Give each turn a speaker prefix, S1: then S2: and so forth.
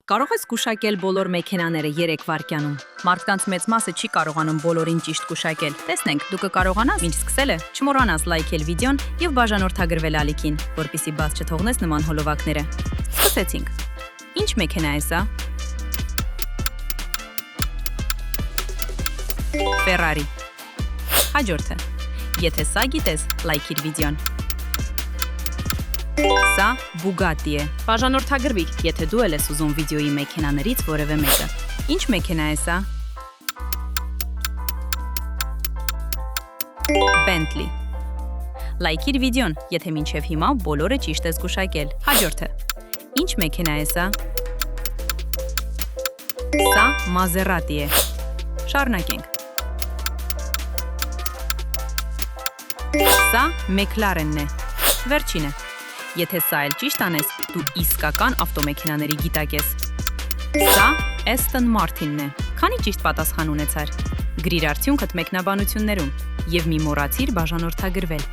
S1: Կարող ես գուշակել բոլոր մեքենաները 3 վայրկյանում։ Մարդկանց մեծ մասը չի կարողանում բոլորին ճիշտ գուշակել։ Տեսնենք, դու կկարողանաս, ինչ սկսել է, չմոռանաս լայքել վիդեոն եւ բաժանորդագրվել ալիքին, որպեսզի բաց չթողնես նման հոլովակները։ Սկսեցինք։ Ինչ մեքենա է սա։ Ferrari։ Հաջորդը։ Եթե սա գիտես, լայքիր վիդեոն։ Սա Bugatti է։ Բաժանորդագրվի, եթե դու ես ուզում վիդեոյի մեքենաներից որևէ մեկը։ Ինչ մեքենա է սա։ Bentley։ Լայքիր վիդեոն, եթե մինչև հիմա բոլորը ճիշտ ես գուշակել։ Հաջորդը։ Ինչ մեքենա է սա։ Սա Maserati է։ Շարունակենք։ Սա McLaren-ն է։ Վերջինը։ Եթե սա էլ ճիշտ անես, դու իսկական ավտոմեքենաների գիտակ ես։ Սա Aston Martin-ն է։ Քանի ճիշտ պատասխան ունեցար։ Գրիր արդյունքդ մեկնաբանություններում եւ մի մոռացիր բաժանորդագրվել։